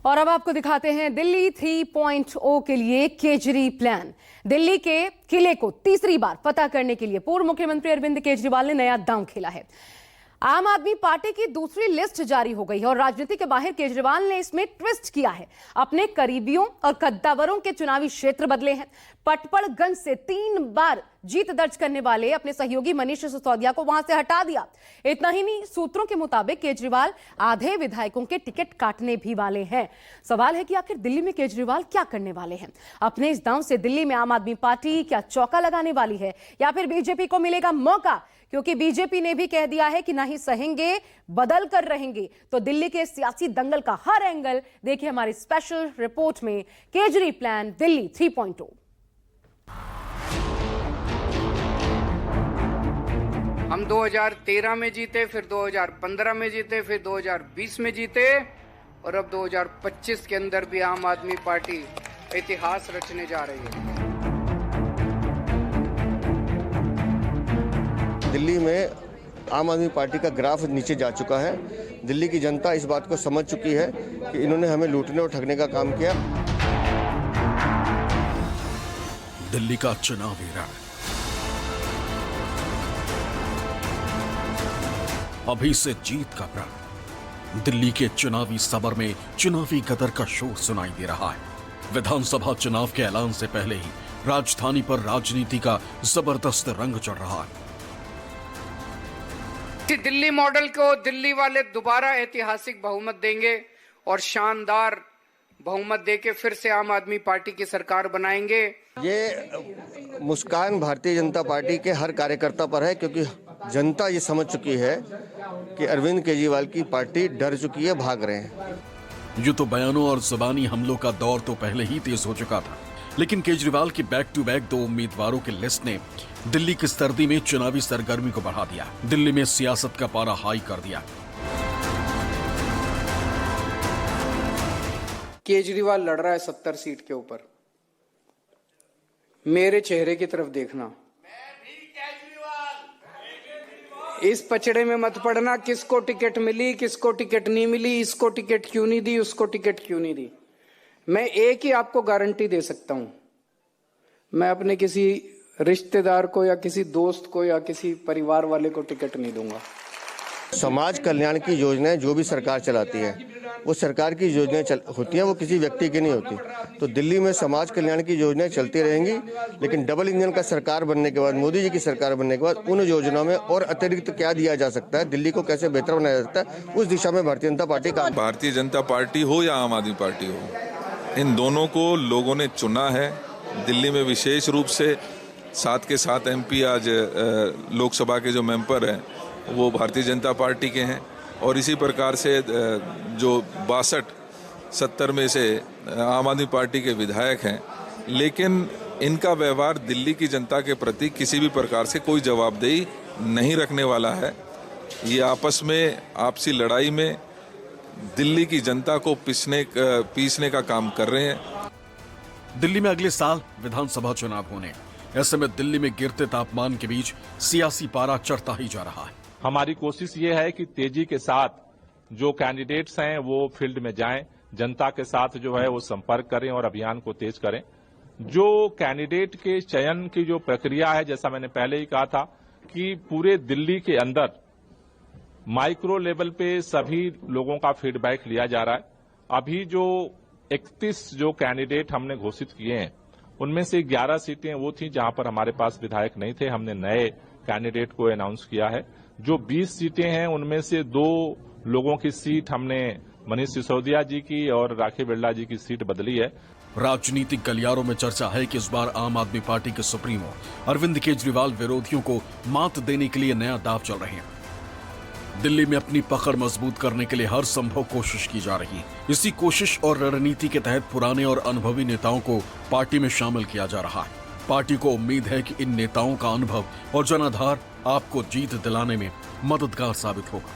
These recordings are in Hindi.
और अब आपको दिखाते हैं दिल्ली 3.0 के लिए केजरी प्लान। दिल्ली के किले को तीसरी बार फतह करने के लिए पूर्व मुख्यमंत्री अरविंद केजरीवाल ने नया दांव खेला है। आम आदमी पार्टी की दूसरी लिस्ट जारी हो गई है और राजनीति के बाहर केजरीवाल ने इसमें ट्विस्ट किया है। अपने करीबियों और कद्दावरों के चुनावी क्षेत्र बदले हैं। पटपड़गंज से 3 बार जीत दर्ज करने वाले अपने सहयोगी मनीष सिसोदिया को वहां से हटा दिया। इतना ही नहीं, सूत्रों के मुताबिक केजरीवाल आधे विधायकों के टिकट काटने भी वाले हैं। सवाल है कि आखिर दिल्ली में केजरीवाल क्या करने वाले हैं? अपने इस दांव से दिल्ली में आम आदमी पार्टी क्या चौका लगाने वाली है या फिर बीजेपी को मिलेगा मौका? क्योंकि बीजेपी ने भी कह दिया है कि ना ही सहेंगे, बदल कर रहेंगे। तो दिल्ली के सियासी दंगल का हर एंगल देखिए हमारी स्पेशल रिपोर्ट में, केजरी प्लान दिल्ली 3.0। हम 2013 में जीते, फिर 2015 में जीते, फिर 2020 में जीते और अब 2025 के अंदर भी आम आदमी पार्टी इतिहास रचने जा रही है। दिल्ली में आम आदमी पार्टी का ग्राफ नीचे जा चुका है। दिल्ली की जनता इस बात को समझ चुकी है कि इन्होंने हमें लूटने और ठगने का काम किया। दिल्ली का चुनावी रण अभी से जीत का प्रण। दिल्ली के चुनावी सबर में चुनावी गदर का शोर सुनाई दे रहा है। विधानसभा चुनाव के ऐलान से पहले ही राजधानी पर राजनीति का जबरदस्त रंग चढ़ रहा है। दिल्ली मॉडल को दिल्ली वाले दोबारा ऐतिहासिक बहुमत देंगे और शानदार बहुमत देके फिर से आम आदमी पार्टी की सरकार बनाएंगे। ये मुस्कान भारतीय जनता पार्टी के हर कार्यकर्ता पर है, क्योंकि जनता ये समझ चुकी है कि अरविंद केजरीवाल की पार्टी डर चुकी है, भाग रहे हैं। यूं तो बयानों और जुबानी हमलों का दौर तो पहले ही तेज हो चुका था, लेकिन केजरीवाल की बैक टू बैक 2 उम्मीदवारों की लिस्ट ने दिल्ली की सर्दी में चुनावी सरगर्मी को बढ़ा दिया। दिल्ली में सियासत का पारा हाई कर दिया। केजरीवाल लड़ रहा है 70 सीट के ऊपर। मेरे चेहरे की तरफ देखना, इस पचड़े में मत पड़ना किसको टिकट मिली, किसको टिकट नहीं मिली, इसको टिकट क्यों नहीं दी, उसको टिकट क्यों नहीं दी। मैं एक ही आपको गारंटी दे सकता हूं, मैं अपने किसी रिश्तेदार को या किसी दोस्त को या किसी परिवार वाले को टिकट नहीं दूंगा। समाज कल्याण की योजनाएं जो भी सरकार चलाती है, वो सरकार की योजनाएं होती हैं, वो किसी व्यक्ति की नहीं होती। तो दिल्ली में समाज कल्याण की योजनाएं चलती रहेंगी, लेकिन डबल इंजन का सरकार बनने के बाद, मोदी जी की सरकार बनने के बाद उन योजनाओं में और अतिरिक्त क्या दिया जा सकता है, दिल्ली को कैसे बेहतर बनाया जा सकता है, उस दिशा में भारतीय जनता पार्टी काम। भारतीय जनता पार्टी हो या आम आदमी पार्टी हो, इन दोनों को लोगों ने चुना है। दिल्ली में विशेष रूप से 7 के 7 MP आज लोकसभा के जो मेंबर हैं वो भारतीय जनता पार्टी के हैं और इसी प्रकार से जो 62-70 में से आम आदमी पार्टी के विधायक हैं। लेकिन इनका व्यवहार दिल्ली की जनता के प्रति किसी भी प्रकार से कोई जवाबदेही नहीं रखने वाला है। ये आपस में आपसी लड़ाई में दिल्ली की जनता को पीसने का काम कर रहे हैं। दिल्ली में अगले साल विधानसभा चुनाव होने, ऐसे में दिल्ली में गिरते तापमान के बीच सियासी पारा चढ़ता ही जा रहा है। हमारी कोशिश ये है कि तेजी के साथ जो कैंडिडेट्स हैं वो फील्ड में जाएं, जनता के साथ जो है वो संपर्क करें और अभियान को तेज करें। जो कैंडिडेट के चयन की जो प्रक्रिया है, जैसा मैंने पहले ही कहा था कि पूरे दिल्ली के अंदर माइक्रो लेवल पे सभी लोगों का फीडबैक लिया जा रहा है। अभी जो 31 जो कैंडिडेट हमने घोषित किए हैं, उनमें से 11 सीटें वो थी जहां पर हमारे पास विधायक नहीं थे, हमने नए कैंडिडेट को अनाउंस किया है। जो 20 सीटें हैं उनमें से 2 लोगों की सीट हमने मनीष सिसोदिया जी की और राखी बिरला जी की सीट बदली है। राजनीतिक गलियारों में चर्चा है कि इस बार आम आदमी पार्टी के सुप्रीमो अरविंद केजरीवाल विरोधियों को मात देने के लिए नया दांव चल रहे हैं। दिल्ली में अपनी पकड़ मजबूत करने के लिए हर संभव कोशिश की जा रही है। इसी कोशिश और रणनीति के तहत पुराने और अनुभवी नेताओं को पार्टी में शामिल किया जा रहा है। पार्टी को उम्मीद है कि इन नेताओं का अनुभव और जनाधार आपको जीत दिलाने में मददगार साबित होगा।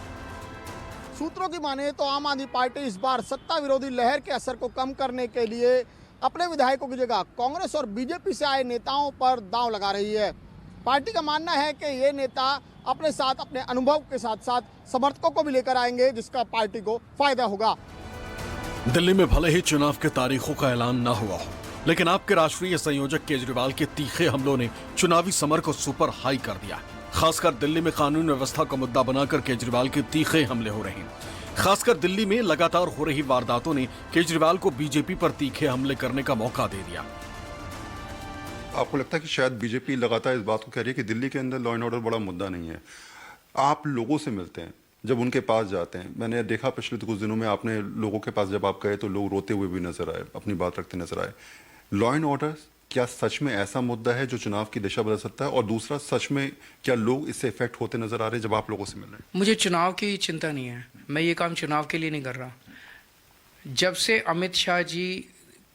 सूत्रों की माने तो आम आदमी पार्टी इस बार सत्ता विरोधी लहर के असर को कम करने के लिए अपने विधायकों की जगह कांग्रेस और बीजेपी से आए नेताओं पर दांव लगा रही है। पार्टी का मानना है कि ये नेता अपने साथ अपने अनुभव के साथ साथ समर्थकों को भी लेकर आएंगे, जिसका पार्टी को फायदा होगा। दिल्ली में भले ही चुनाव के तारीखों का ऐलान न हुआ हो, लेकिन आपके राष्ट्रीय संयोजक केजरीवाल के तीखे हमलों ने चुनावी समर को सुपर हाई कर दिया। खासकर दिल्ली में कानून व्यवस्था को मुद्दा बनाकर केजरीवाल के तीखे हमले हो रहे हैं। खासकर दिल्ली में लगातार हो रही वारदातों ने केजरीवाल को बीजेपी पर तीखे हमले करने का मौका दे दिया। आपको लगता है कि शायद बीजेपी लगातार इस बात को कह रही है कि दिल्ली के अंदर लॉ एंड ऑर्डर बड़ा मुद्दा नहीं है? आप लोगों से मिलते हैं, जब उनके पास जाते हैं, मैंने देखा पिछले कुछ दिनों में आपने लोगों के पास जब आप गए तो लोग रोते हुए भी नजर आए, अपनी बात रखते नजर आए। लॉ एंड ऑर्डर क्या सच में ऐसा मुद्दा है जो चुनाव की दिशा बदल सकता है? और दूसरा, सच में क्या लोग इससे इफेक्ट होते नजर आ रहे हैं जब आप लोगों से मिल रहे हैं? मुझे चुनाव की चिंता नहीं है, मैं ये काम चुनाव के लिए नहीं कर रहा। जब से अमित शाह जी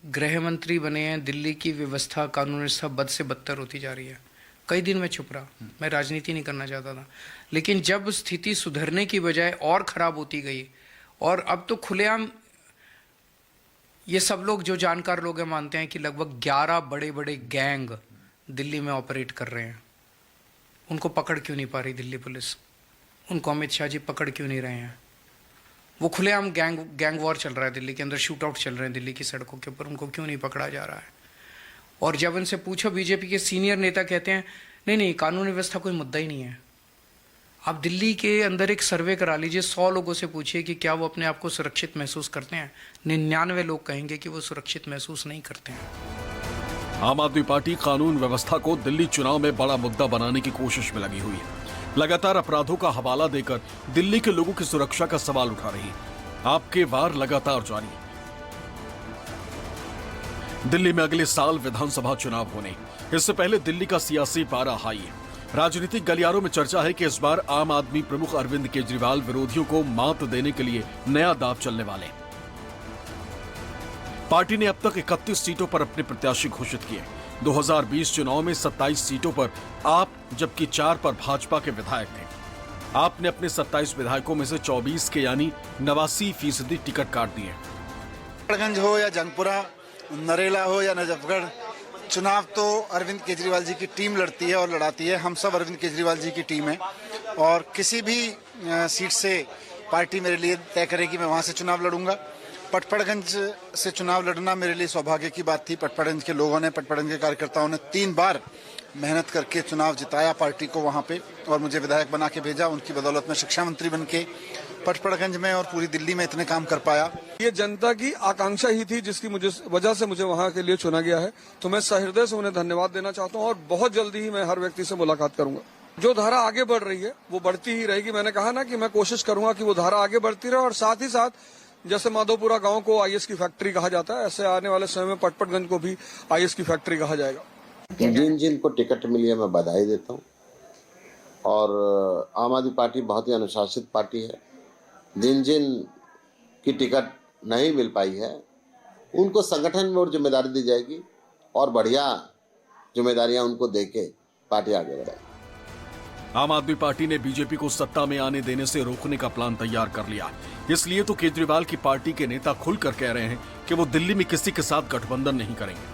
गृह मंत्री बने हैं, दिल्ली की व्यवस्था कानून व्यवस्था बद से बदतर होती जा रही है। कई दिन मैं चुप रहा, मैं राजनीति नहीं करना चाहता था, लेकिन जब स्थिति सुधरने की बजाय और खराब होती गई, और अब तो खुलेआम ये सब लोग जो जानकार लोग हैं मानते हैं कि लगभग 11 बड़े बड़े गैंग दिल्ली में ऑपरेट कर रहे हैं। उनको पकड़ क्यों नहीं पा रही दिल्ली पुलिस? उनको अमित शाह जी पकड़ क्यों नहीं रहे हैं? वो खुलेआम गैंग वॉर चल रहा है दिल्ली के अंदर, शूट आउट चल रहे हैं दिल्ली की सड़कों के ऊपर, उनको क्यों नहीं पकड़ा जा रहा है? और जब उनसे पूछो, बीजेपी के सीनियर नेता कहते हैं नहीं कानून व्यवस्था कोई मुद्दा ही नहीं है। आप दिल्ली के अंदर एक सर्वे करा लीजिए, 100 लोगों से पूछिए कि क्या वो अपने आप को सुरक्षित महसूस करते हैं। 99 लोग कहेंगे कि वो सुरक्षित महसूस नहीं करते हैं। आम आदमी पार्टी कानून व्यवस्था को दिल्ली चुनाव में बड़ा मुद्दा बनाने की कोशिश में लगी हुई है। लगातार अपराधों का हवाला देकर दिल्ली के लोगों की सुरक्षा का सवाल उठा रही है। आपके वार लगातार जारी है। दिल्ली में अगले साल विधानसभा चुनाव होने, इससे पहले दिल्ली का सियासी पारा हाई है। राजनीतिक गलियारों में चर्चा है कि इस बार आम आदमी प्रमुख अरविंद केजरीवाल विरोधियों को मात देने के लिए नया दांव चलने वाले। पार्टी ने अब तक 31 सीटों पर अपने प्रत्याशी घोषित किए। 2020 चुनाव में 27 सीटों पर आप, जबकि 4 पर भाजपा के विधायक थे। आपने अपने 27 विधायकों में से 24 के यानी 89% टिकट काट दिए। गंज हो या जंगपुरा, नरेला हो या नजफगढ़, चुनाव तो अरविंद केजरीवाल जी की टीम लड़ती है और लड़ाती है। हम सब अरविंद केजरीवाल जी की टीम है, और किसी भी सीट से पार्टी मेरे लिए तय करेगी, मैं वहां से चुनाव लड़ूंगा। पटपड़गंज से चुनाव लड़ना मेरे लिए सौभाग्य की बात थी। पटपड़गंज के लोगों ने, पटपड़गंज के कार्यकर्ताओं ने 3 बार मेहनत करके चुनाव जिताया पार्टी को वहां पे, और मुझे विधायक बना के भेजा। उनकी बदौलत में शिक्षा मंत्री बन के पटपड़गंज में और पूरी दिल्ली में इतने काम कर पाया। ये जनता की आकांक्षा ही थी जिसकी वजह से मुझे वहां के लिए चुना गया है, तो मैं सहृदय से उन्हें धन्यवाद देना चाहता हूं। और बहुत जल्दी ही मैं हर व्यक्ति से मुलाकात करूंगा। जो धारा आगे बढ़ रही है वो बढ़ती ही रहेगी। मैंने कहा ना कि मैं कोशिश करूंगा कि वो धारा आगे बढ़ती रहे, और साथ ही साथ जैसे माधोपुरा गांव को आईएएस की फैक्ट्री कहा जाता है, ऐसे आने वाले समय में पटपड़गंज को भी आईएएस की फैक्ट्री कहा जाएगा। जिन जिन को टिकट मिली है मैं बधाई देता हूँ। और आम आदमी पार्टी बहुत ही अनुशासित पार्टी है। जिन जिन की टिकट नहीं मिल पाई है उनको संगठन में और जिम्मेदारी दी जाएगी, और बढ़िया जिम्मेदारियां उनको देके पार्टी आगे बढ़ाएगी। आम आदमी पार्टी ने बीजेपी को सत्ता में आने देने से रोकने का प्लान तैयार कर लिया। इसलिए तो केजरीवाल की पार्टी के नेता खुलकर कह रहे हैं कि वो दिल्ली में किसी के साथ गठबंधन नहीं करेंगे।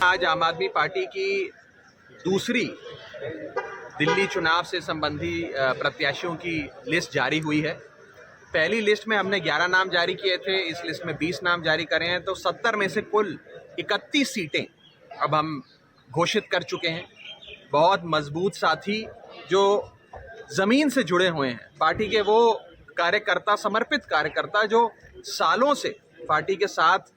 आज आम आदमी पार्टी की दूसरी दिल्ली चुनाव से संबंधी प्रत्याशियों की लिस्ट जारी हुई है। पहली लिस्ट में हमने 11 नाम जारी किए थे, इस लिस्ट में 20 नाम जारी करे हैं, तो 70 में से कुल 31 सीटें अब हम घोषित कर चुके हैं। बहुत मजबूत साथी जो जमीन से जुड़े हुए हैं, पार्टी के वो कार्यकर्ता, समर्पित कार्यकर्ता जो सालों से पार्टी के साथ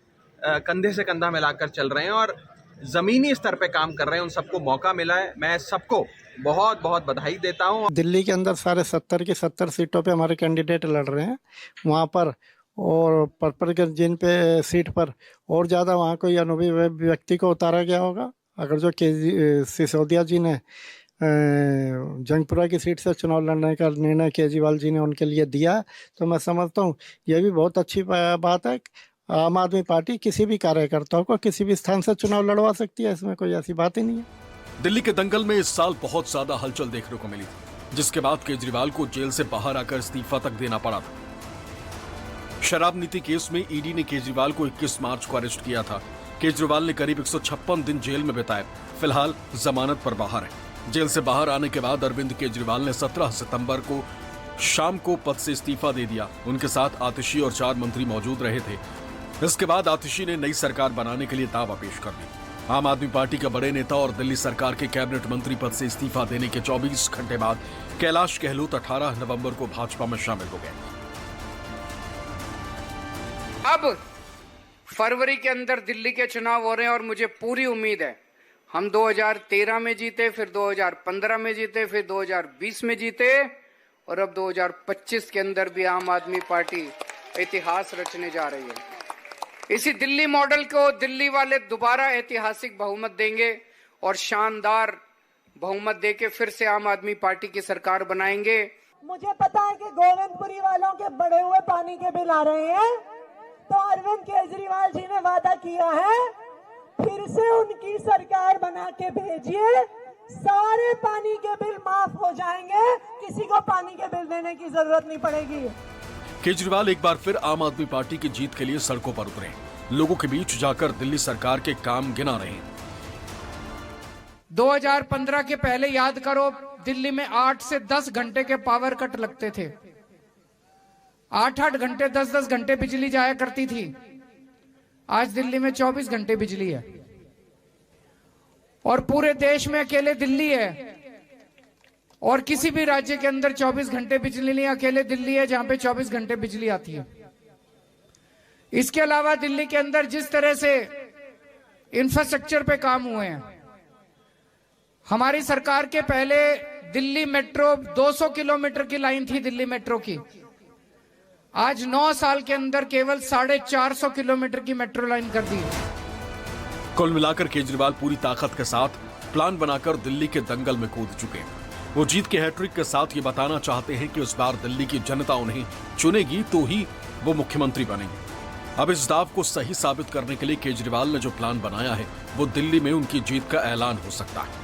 कंधे से कंधा मिलाकर चल रहे हैं और जमीनी स्तर पे काम कर रहे हैं, उन सबको मौका मिला है। मैं सबको बहुत बहुत बधाई देता हूँ। दिल्ली के अंदर सारे 70 की 70 सीटों पे हमारे कैंडिडेट लड़ रहे हैं वहाँ पर, और पटपड़गंज जिन पे सीट पर और ज़्यादा वहाँ कोई अनुभवी व्यक्ति को उतारा गया होगा। अगर जो सिसोदिया जी ने जंगपुरा की सीट से चुनाव लड़ने का निर्णय केजरीवाल जी ने उनके लिए दिया, तो मैं समझता हूँ यह भी बहुत अच्छी बात है। आम आदमी पार्टी किसी भी कार्यकर्ताओं को किसी भी स्थान से चुनाव लड़वा सकती है, इसमें कोई ऐसी बात ही नहीं है। दिल्ली के दंगल में इस साल बहुत ज्यादा हलचल देखने को मिली थी, जिसके बाद केजरीवाल को जेल से बाहर आकर इस्तीफा तक देना पड़ा था। शराब नीति केस में ईडी ने केजरीवाल को 21 मार्च को अरेस्ट किया था। केजरीवाल ने करीब 156 दिन जेल में बिताए, फिलहाल जमानत पर बाहर है। जेल से बाहर आने के बाद अरविंद केजरीवाल ने 17 सितंबर को शाम को पद से इस्तीफा दे दिया। उनके साथ आतिशी और 4 मंत्री मौजूद रहे थे। इसके बाद आतिशी ने नई सरकार बनाने के लिए दावा पेश कर दी। आम आदमी पार्टी के बड़े नेता और दिल्ली सरकार के कैबिनेट मंत्री पद से इस्तीफा देने के 24 घंटे बाद कैलाश गहलोत 18 नवंबर को भाजपा में शामिल हो गए। अब फरवरी के अंदर दिल्ली के चुनाव हो रहे हैं और मुझे पूरी उम्मीद है हम 2013 में जीते, फिर 2015 में जीते, फिर 2020 में जीते और अब 2025 के अंदर भी आम आदमी पार्टी इतिहास रचने जा रही है। इसी दिल्ली मॉडल को दिल्ली वाले दोबारा ऐतिहासिक बहुमत देंगे और शानदार बहुमत देके फिर से आम आदमी पार्टी की सरकार बनाएंगे। मुझे पता है कि गोविंदपुरी वालों के बढ़े हुए पानी के बिल आ रहे हैं, तो अरविंद केजरीवाल जी ने वादा किया है फिर से उनकी सरकार बना के भेजिए, सारे पानी के बिल माफ हो जाएंगे, किसी को पानी के बिल देने की जरूरत नहीं पड़ेगी। केजरीवाल एक बार फिर आम आदमी पार्टी की जीत के लिए सड़कों पर उतरे, लोगों के बीच जाकर दिल्ली सरकार के काम गिना रहे हैं। 2015 के पहले याद करो, दिल्ली में 8 से 10 घंटे के पावर कट लगते थे। 8-8 घंटे 10-10 घंटे बिजली जाया करती थी। आज दिल्ली में 24 घंटे बिजली है और पूरे देश में अकेले दिल्ली है और किसी भी राज्य के अंदर 24 घंटे बिजली नहीं, अकेले दिल्ली है जहां पे 24 घंटे बिजली आती है। इसके अलावा दिल्ली के अंदर जिस तरह से इंफ्रास्ट्रक्चर पे काम हुए हैं, हमारी सरकार के पहले दिल्ली मेट्रो 200 किलोमीटर की लाइन थी दिल्ली मेट्रो की, आज 9 साल के अंदर केवल 450 किलोमीटर की मेट्रो लाइन कर दी। कुल मिलाकर केजरीवाल पूरी ताकत के साथ प्लान बनाकर दिल्ली के दंगल में कूद चुके हैं। वो जीत के हैट्रिक के साथ ये बताना चाहते हैं कि इस बार दिल्ली की जनता उन्हें चुनेगी तो ही वो मुख्यमंत्री बनेंगे। अब इस दाव को सही साबित करने के लिए केजरीवाल ने जो प्लान बनाया है वो दिल्ली में उनकी जीत का ऐलान हो सकता है।